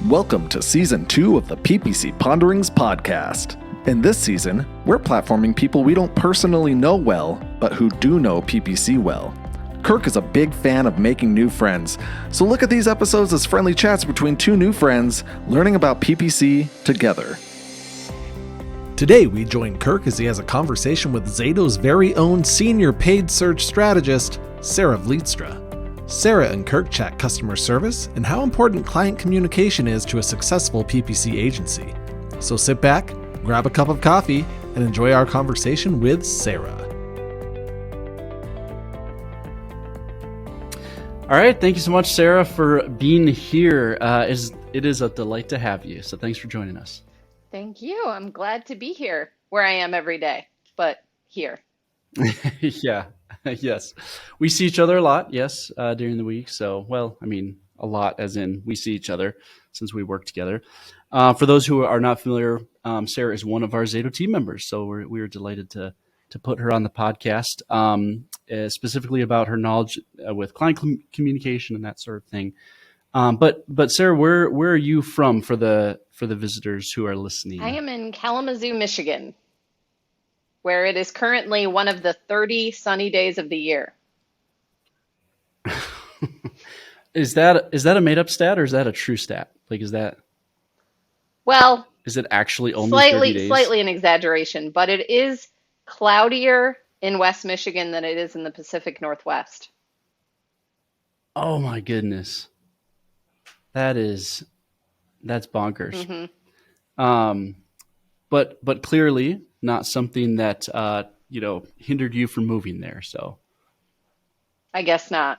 Welcome to Season 2 of the PPC Ponderings podcast. In this season, we're platforming people we don't personally know well, but who do know PPC well. Kirk is a big fan of making new friends, so look at these episodes as friendly chats between two new friends learning about PPC together. Today, we join Kirk as he has a conversation with ZATO's very own Senior Paid Search Strategist, Sarah Vlietstra. Sarah and Kirk chat customer service and how important client communication is to a successful PPC agency. So sit back, grab a cup of coffee, and enjoy our conversation with Sarah. All right, thank you so much, Sarah, for being here. It is a delight to have you, so thanks for joining us. Thank you. I'm glad to be here, where I am every day, but here. Yeah, yes. We see each other a lot, yes, during the week. So, a lot as in we see each other since we work together. For those who are not familiar, Sarah is one of our ZATO team members, so we're delighted to put her on the podcast, specifically about her knowledge with client communication and that sort of thing. But Sarah, where are you from for the visitors who are listening? I am in Kalamazoo, Michigan, where it is currently one of the 30 sunny days of the year. Is that a made up stat or is that a true stat? Is it actually only 30 days? Slightly an exaggeration, but it is cloudier in West Michigan than it is in the Pacific Northwest. Oh my goodness. That's bonkers. Mm-hmm. But clearly not something that hindered you from moving there. So I guess not.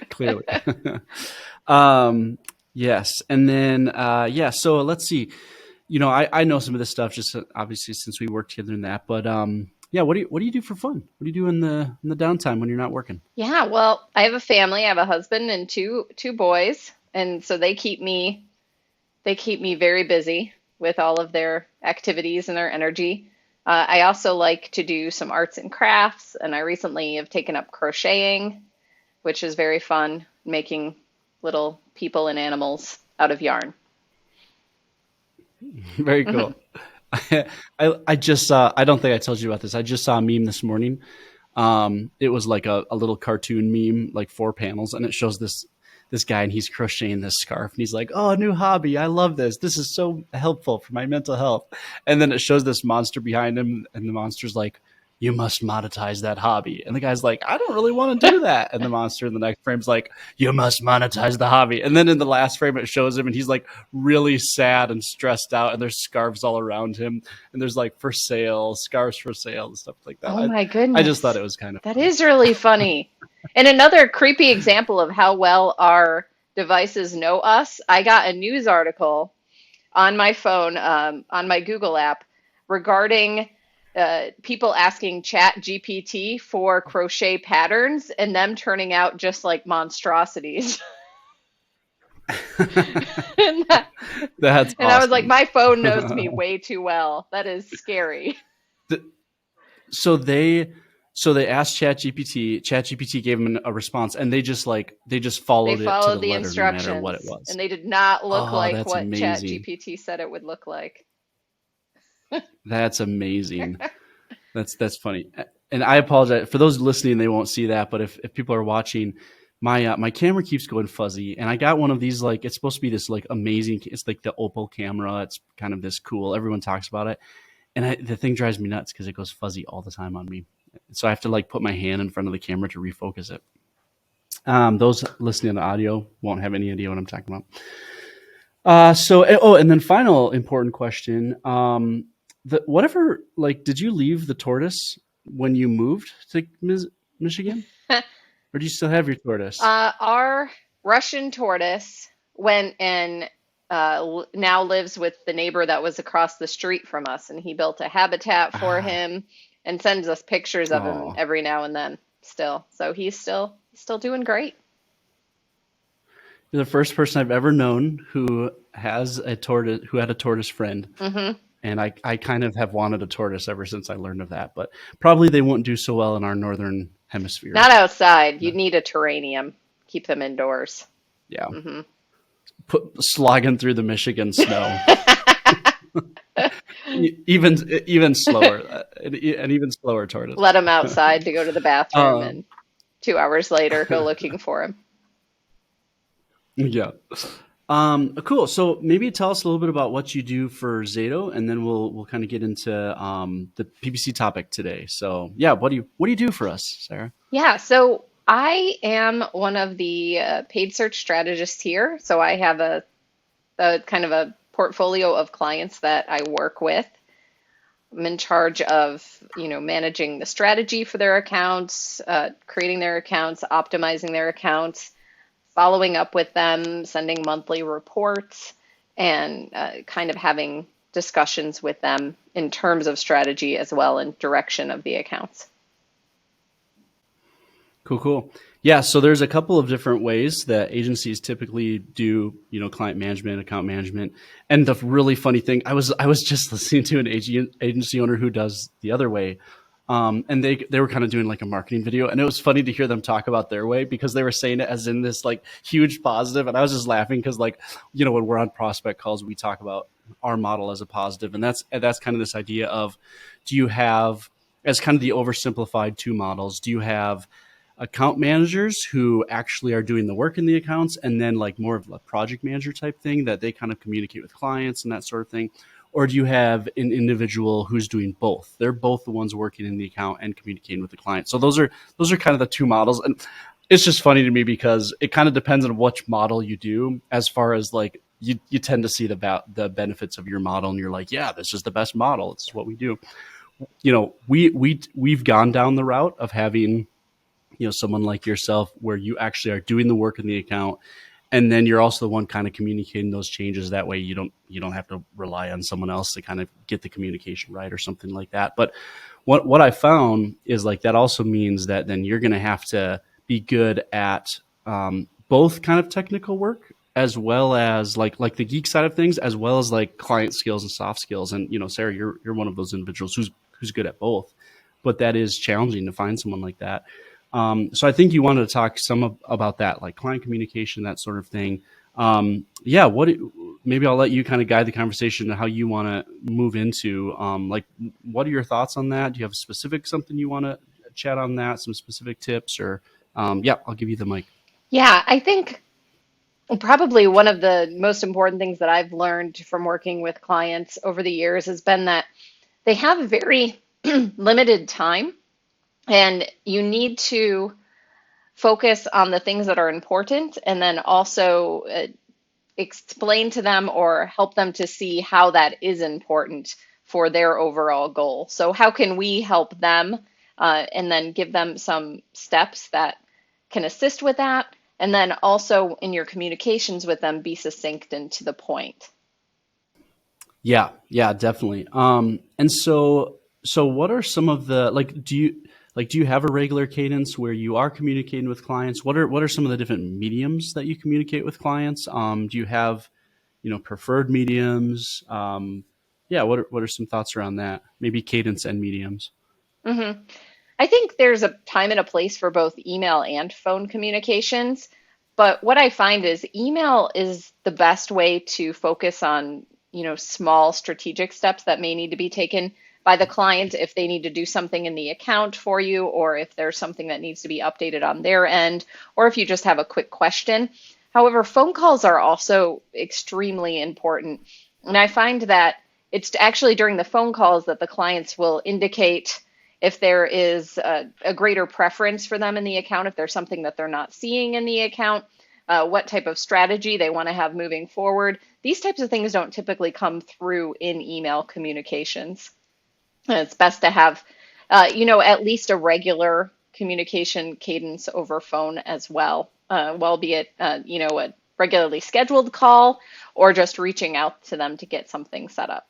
Clearly. Yes. And then so let's see. I know some of this stuff just obviously since we work together in that, but what do you do for fun? What do you do in the downtime when you're not working? Yeah, well, I have a family. I have a husband and two boys, and so they keep me very busy with all of their activities and their energy. I also like to do some arts and crafts, and I recently have taken up crocheting, which is very fun, making little people and animals out of yarn. Very cool. I just saw, I don't think I told you about this. I just saw a meme this morning. It was like a little cartoon meme, like 4 panels, and it shows this guy and he's crocheting this scarf and he's like, oh, a new hobby. I love this. This is so helpful for my mental health. And then it shows this monster behind him and the monster's like, you must monetize that hobby. And the guy's like, I don't really want to do that. And the monster in the next frame's like, you must monetize the hobby. And then in the last frame, it shows him and he's like really sad and stressed out. And there's scarves all around him. And there's like for sale, scarves for sale and stuff like that. Oh my goodness. I just thought it was kind of That is really funny. And another creepy example of how well our devices know us, I got a news article on my phone, on my Google app, regarding people asking ChatGPT for crochet patterns and them turning out just like monstrosities. That's and awesome. I was like, my phone knows me way too well. That is scary. So they asked ChatGPT. ChatGPT gave them a response, and they just followed it to the instructions, no matter what it was. and they did not look like what amazing. ChatGPT said it would look like. That's amazing. That's funny. And I apologize for those listening; they won't see that. But if people are watching, my camera keeps going fuzzy, and I got one of these. Like it's supposed to be this like amazing. It's like the Opal camera. It's kind of this cool. Everyone talks about it, and the thing drives me nuts because it goes fuzzy all the time on me. So I have to like put my hand in front of the camera to refocus it. Those listening to audio won't have any idea what I'm talking about. And then final important question. Did you leave the tortoise when you moved to Michigan? Or do you still have your tortoise? Our Russian tortoise went and now lives with the neighbor that was across the street from us, and he built a habitat for him and sends us pictures of him every now and then still. So he's still doing great. You're the first person I've ever known who had a tortoise friend. Mm-hmm. And I kind of have wanted a tortoise ever since I learned of that, but probably they won't do so well in our northern hemisphere. Not outside. You'd need a terrarium. Keep them indoors. Yeah. Hmm. Slogging through the Michigan snow. even slower, an even slower tortoise. Let him outside to go to the bathroom, Uh, and 2 hours later, go looking for him. yeah. Cool. So maybe tell us a little bit about what you do for ZATO, and then we'll kind of get into the PPC topic today. So yeah, what do you do for us, Sarah? Yeah, so I am one of the paid search strategists here. So I have a kind of a portfolio of clients that I work with. I'm in charge of, managing the strategy for their accounts, creating their accounts, optimizing their accounts, following up with them, sending monthly reports, and kind of having discussions with them in terms of strategy as well and direction of the accounts. Cool. Yeah, so there's a couple of different ways that agencies typically do, client management, account management. And the really funny thing, I was just listening to an agency owner who does the other way. And they were kind of doing like a marketing video, and it was funny to hear them talk about their way because they were saying it as in this like huge positive. And I was just laughing because like, when we're on prospect calls, we talk about our model as a positive. And that's kind of this idea of, do you have, as kind of the oversimplified two models, do you have account managers who actually are doing the work in the accounts, and then like more of a project manager type thing that they kind of communicate with clients and that sort of thing? Or do you have an individual who's doing both? They're both the ones working in the account and communicating with the client. So those are kind of the two models. And it's just funny to me because it kind of depends on which model you do, as far as like you tend to see the benefits of your model, and you're like, yeah, this is the best model. It's what we do. We've gone down the route of having someone like yourself where you actually are doing the work in the account, and then you're also the one kind of communicating those changes. That way you don't have to rely on someone else to kind of get the communication right or something like that. But what I found is like that also means that then you're going to have to be good at both kind of technical work as well as like the geek side of things, as well as like client skills and soft skills. And Sarah, you're one of those individuals who's good at both, but that is challenging to find someone like that. So I think you wanted to talk about that, like client communication, that sort of thing. Maybe I'll let you kind of guide the conversation to how you want to move into, like, what are your thoughts on that? Do you have something you want to chat on that, some specific tips, or, I'll give you the mic. Yeah, I think probably one of the most important things that I've learned from working with clients over the years has been that they have very limited time, and you need to focus on the things that are important, and then also explain to them or help them to see how that is important for their overall goal. So how can we help them, and then give them some steps that can assist with that? And then also in your communications with them, be succinct and to the point. Yeah, definitely. And so what are some of the, like, do you have a regular cadence where you are communicating with clients? What are some of the different mediums that you communicate with clients? Do you have, preferred mediums? What are some thoughts around that? Maybe cadence and mediums. Hmm. I think there's a time and a place for both email and phone communications. But what I find is email is the best way to focus on, small strategic steps that may need to be taken by the client if they need to do something in the account for you, or if there's something that needs to be updated on their end, or if you just have a quick question. However, phone calls are also extremely important. And I find that it's actually during the phone calls that the clients will indicate if there is a greater preference for them in the account, if there's something that they're not seeing in the account, what type of strategy they want to have moving forward. These types of things don't typically come through in email communications. And it's best to have, at least a regular communication cadence over phone as well, be it, a regularly scheduled call or just reaching out to them to get something set up.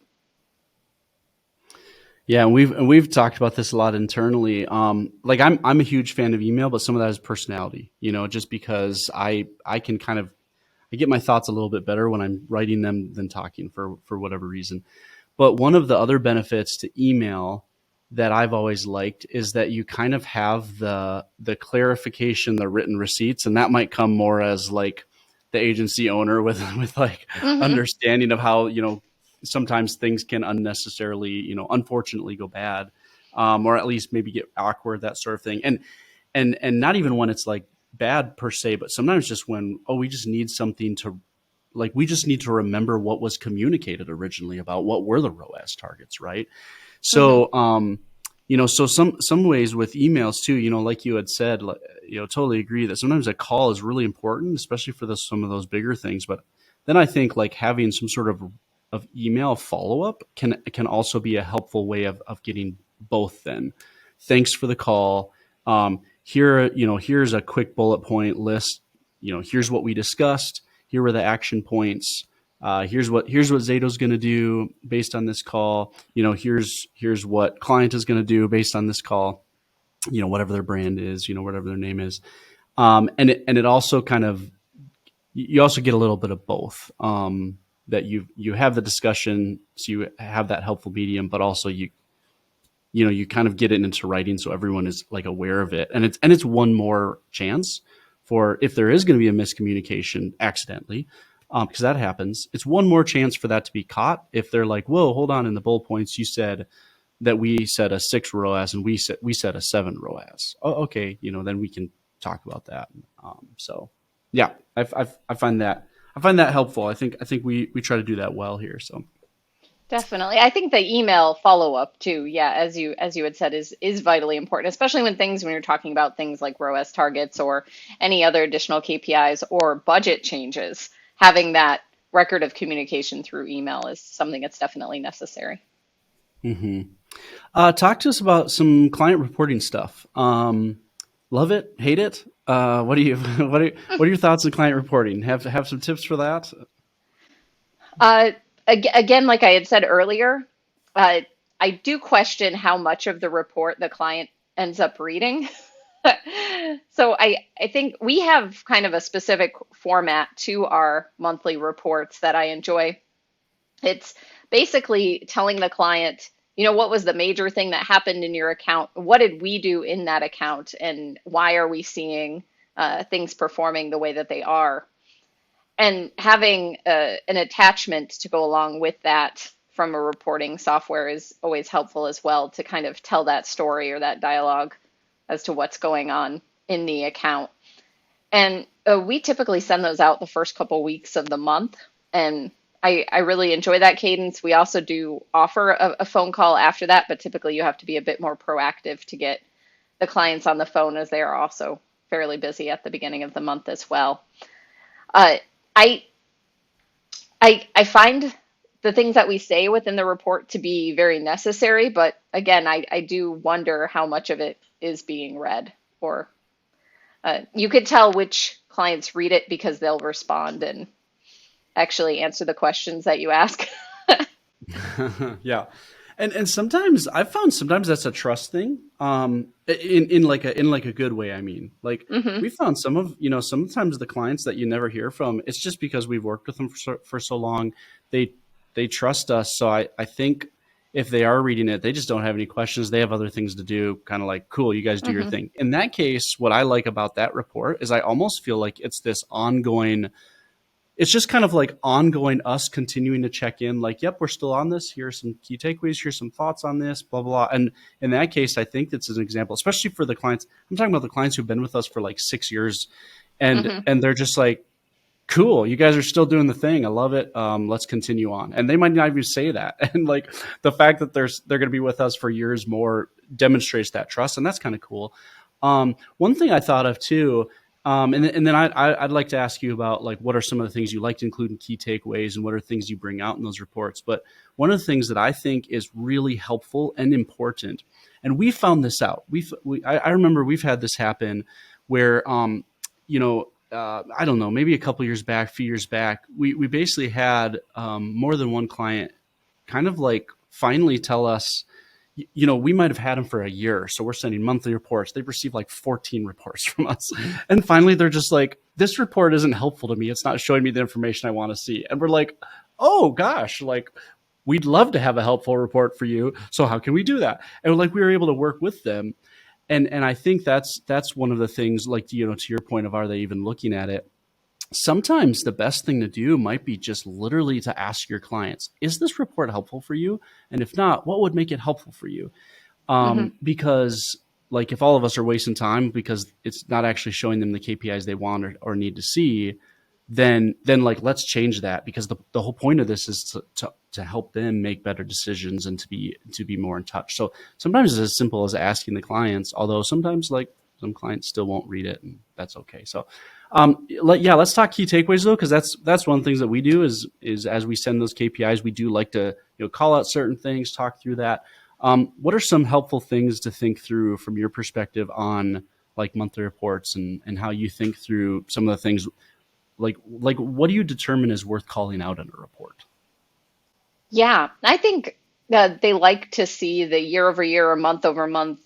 Yeah, and we've talked about this a lot internally. Like I'm a huge fan of email, but some of that is personality. Just because I can kind of, I get my thoughts a little bit better when I'm writing them than talking for whatever reason. But one of the other benefits to email that I've always liked is that you kind of have the clarification, the written receipts, and that might come more as like the agency owner with like understanding of how, sometimes things can unnecessarily, unfortunately go bad, or at least maybe get awkward, that sort of thing. And not even when it's like bad per se, but sometimes just when, we just need something to, like, we just need to remember what was communicated originally about what were the ROAS targets, right? So, so some ways with emails too, like you had said, totally agree that sometimes a call is really important, especially for some of those bigger things. But then I think like having some sort of email follow-up can also be a helpful way of getting both. Then, thanks for the call. Here's a quick bullet point list. Here's what we discussed. Here were the action points. Here's what ZATO's going to do based on this call. Here's what client is going to do based on this call. Whatever their brand is, whatever their name is. And it also kind of, you also get a little bit of both. That you have the discussion, so you have that helpful medium, but also you kind of get it into writing so everyone is like aware of it. And it's one more chance for if there is going to be a miscommunication accidentally, because that happens. It's one more chance for that to be caught. If they're like, whoa, hold on, in the bullet points you said that we said a 6 ROAS and we said a 7 ROAS. Oh, okay, then we can talk about that. So yeah, I find that helpful. I think we try to do that well here. So Definitely. I think the email follow-up too, yeah, as you had said, is vitally important, especially when you're talking about things like ROAS targets or any other additional KPIs or budget changes. Having that record of communication through email is something that's definitely necessary. Talk to us about some client reporting stuff. Love it, hate it. What are your thoughts on client reporting? Have some tips for that? Again, like I had said earlier, I do question how much of the report the client ends up reading. So I think we have kind of a specific format to our monthly reports that I enjoy. It's basically telling the client, what was the major thing that happened in your account? What did we do in that account? And why are we seeing things performing the way that they are? And having an attachment to go along with that from a reporting software is always helpful as well, to kind of tell that story or that dialogue as to what's going on in the account. And we typically send those out the first couple weeks of the month. And I really enjoy that cadence. We also do offer a phone call after that, but typically you have to be a bit more proactive to get the clients on the phone, as they are also fairly busy at the beginning of the month as well. I find the things that we say within the report to be very necessary, but again, I do wonder how much of it is being read, or you could tell which clients read it because they'll respond and actually answer the questions that you ask. Yeah. And sometimes I've found that's a trust thing. In like a good way. I mean, like we found sometimes the clients that you never hear from, it's just because we've worked with them for so long. They trust us. So I think if they are reading it, they just don't have any questions. They have other things to do, kind of like, cool, you guys do your thing. In that case, what I like about that report is I almost feel like it's this ongoing, it's just kind of like ongoing us continuing to check in, like, yep, we're still on this. Here are some key takeaways. Here's some thoughts on this, blah, blah, blah. And in that case, I think that's an example, especially for the clients. I'm talking about the clients who've been with us for like 6 years, and they're just like, cool, you guys are still doing the thing. I love it. Let's continue on. And they might not even say that. And like the fact that they're going to be with us for years more demonstrates that trust. And that's kind of cool. One thing I thought of too, and then I'd like to ask you about, like, what are some of the things you like to include in key takeaways, and what are things you bring out in those reports. But one of the things that I think is really helpful and important, and we found this out. I remember we've had this happen where, I don't know, maybe a few years back, we basically had more than one client kind of like finally tell us, we might have had them for a year. So we're sending monthly reports. They've received like 14 reports from us. And finally, they're just like, this report isn't helpful to me. It's not showing me the information I want to see. And we're like, oh gosh, like, we'd love to have a helpful report for you. So how can we do that? And like, we were able to work with them. And I think that's one of the things, like, to your point of, are they even looking at it? sometimes the best thing to do might be just literally to ask your clients, is this report helpful for you? And if not, what would make it helpful for you? Hmm. Because like if all of us are wasting time because it's not actually showing them the KPIs they want or need to see, then like let's change that, because the whole point of this is to help them make better decisions and to be more in touch. So sometimes it's as simple as asking the clients, although sometimes like some clients still won't read it, and that's okay. So let's talk key takeaways though, because that's one of the things that we do is as we send those KPIs, we do like to call out certain things, talk through that. What are some helpful things to think through from your perspective on like monthly reports and how you think through some of the things, like what do you determine is worth calling out in a report? Yeah, I think that they like to see the year over year or month over month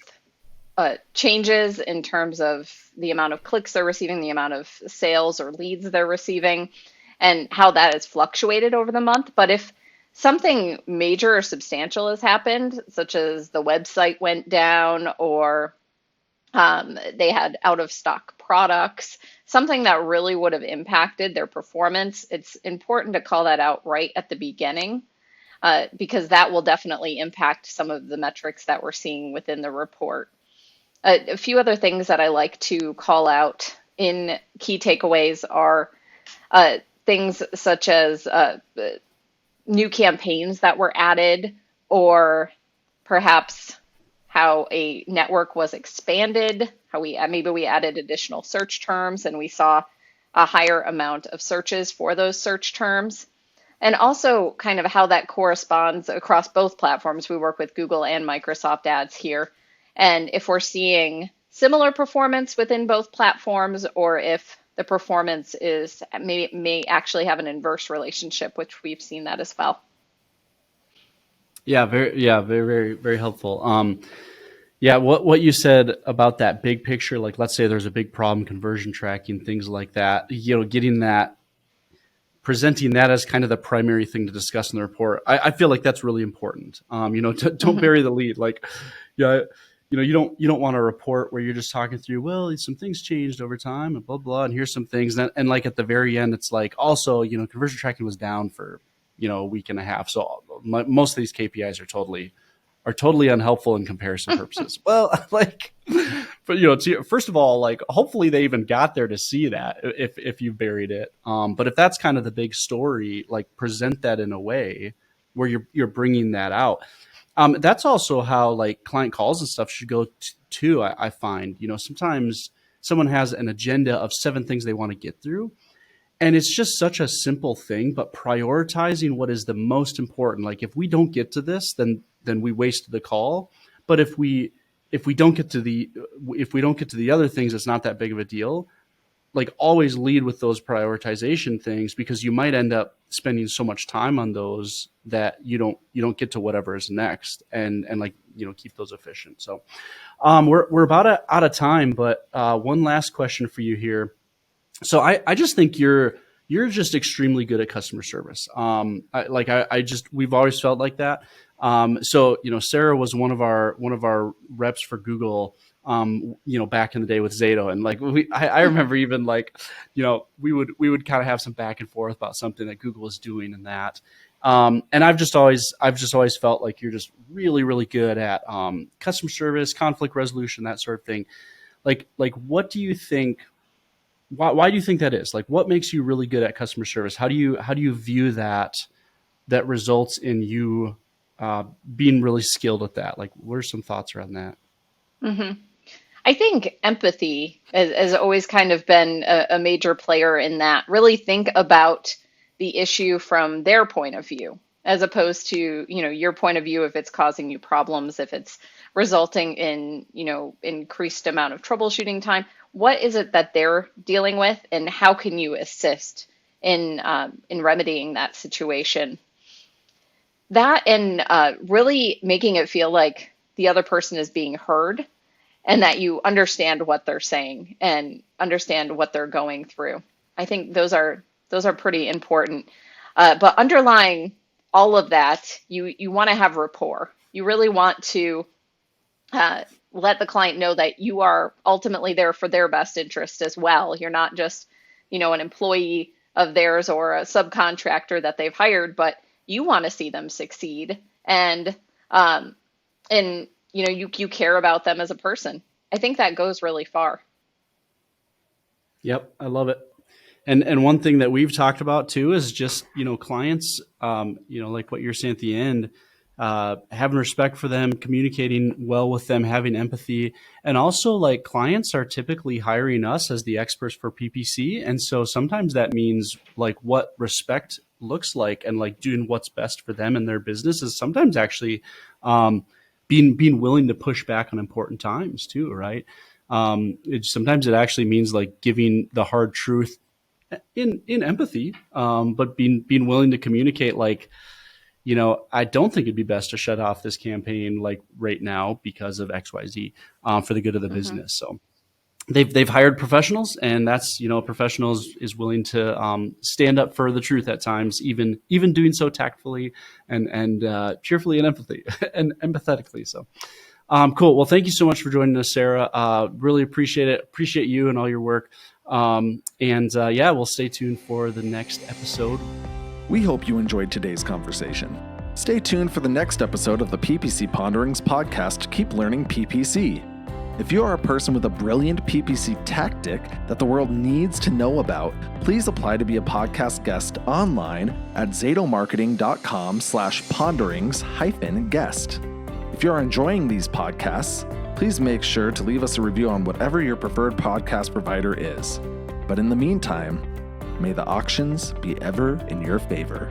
changes in terms of the amount of clicks they're receiving, the amount of sales or leads they're receiving, and how that has fluctuated over the month. But if something major or substantial has happened, such as the website went down or they had out of stock products, something that really would have impacted their performance, it's important to call that out right at the beginning, because that will definitely impact some of the metrics that we're seeing within the report. A few other things that I like to call out in key takeaways are things such as new campaigns that were added, or perhaps how a network was expanded, how maybe we added additional search terms and we saw a higher amount of searches for those search terms. And also kind of how that corresponds across both platforms. We work with Google and Microsoft Ads here. And if we're seeing similar performance within both platforms, or if the performance may actually have an inverse relationship, which we've seen that as well. Very, very, very helpful. What you said about that big picture, like let's say there's a big problem, conversion tracking, things like that, getting that, presenting that as kind of the primary thing to discuss in the report. I feel like that's really important. Don't bury the lead. Like, you don't want a report where you're just talking through, well, some things changed over time and blah, blah, and here's some things. And like at the very end, it's like, also, conversion tracking was down for, a week and a half. So most of these KPIs are totally unhelpful in comparison purposes. Well, like, but first of all, like, hopefully they even got there to see that if you buried it. But if that's kind of the big story, like present that in a way where you're bringing that out. That's also how like client calls and stuff should go too. I find, sometimes someone has an agenda of 7 things they want to get through. And it's just such a simple thing, but prioritizing what is the most important. Like if we don't get to this, then we wasted the call. But if we don't get to the other things, it's not that big of a deal. Like always lead with those prioritization things, because you might end up spending so much time on those that you don't get to whatever is next, and like keep those efficient. So we're about out of time, but one last question for you here. So I just think you're just extremely good at customer service. We've always felt like that. So Sarah was one of our reps for Google, back in the day with ZATO, and like I remember even like, we would kind of have some back and forth about something that Google was doing and that. And I've just always felt like you're just really, really good at customer service, conflict resolution, that sort of thing. Like what do you think? Why do you think that is? Like, what makes you really good at customer service? How do you view that results in you being really skilled at that? Like, what are some thoughts around that? Hmm. I think empathy has always kind of been a major player in that. Really think about the issue from their point of view, as opposed to, your point of view, if it's causing you problems, if it's resulting in, increased amount of troubleshooting time. What is it that they're dealing with, and how can you assist in remedying that situation? That, and really making it feel like the other person is being heard, and that you understand what they're saying and understand what they're going through. I think those are pretty important. But underlying all of that, you want to have rapport. You really want to let the client know that you are ultimately there for their best interest as well. You're not just, an employee of theirs or a subcontractor that they've hired, but you want to see them succeed. And you care about them as a person. I think that goes really far. Yep, I love it. And one thing that we've talked about too is just, clients, like what you're saying at the end, having respect for them, communicating well with them, having empathy. And also, like, clients are typically hiring us as the experts for PPC. And so sometimes that means like what respect looks like, and like doing what's best for them and their business is sometimes actually being willing to push back on important times too, right? Sometimes it actually means like giving the hard truth in empathy, but being willing to communicate like, I don't think it'd be best to shut off this campaign like right now because of XYZ, for the good of the business. So they've hired professionals, and that's, professionals is willing to stand up for the truth at times, even doing so tactfully and cheerfully and empathy and empathetically. So cool. Well, thank you so much for joining us, Sarah. Really appreciate it. Appreciate you and all your work. We'll stay tuned for the next episode. We hope you enjoyed today's conversation. Stay tuned for the next episode of the PPC Ponderings podcast to keep learning PPC. If you are a person with a brilliant PPC tactic that the world needs to know about, please apply to be a podcast guest online at zatomarketing.com/ponderings-guest. If you are enjoying these podcasts, please make sure to leave us a review on whatever your preferred podcast provider is. But in the meantime, may the auctions be ever in your favor.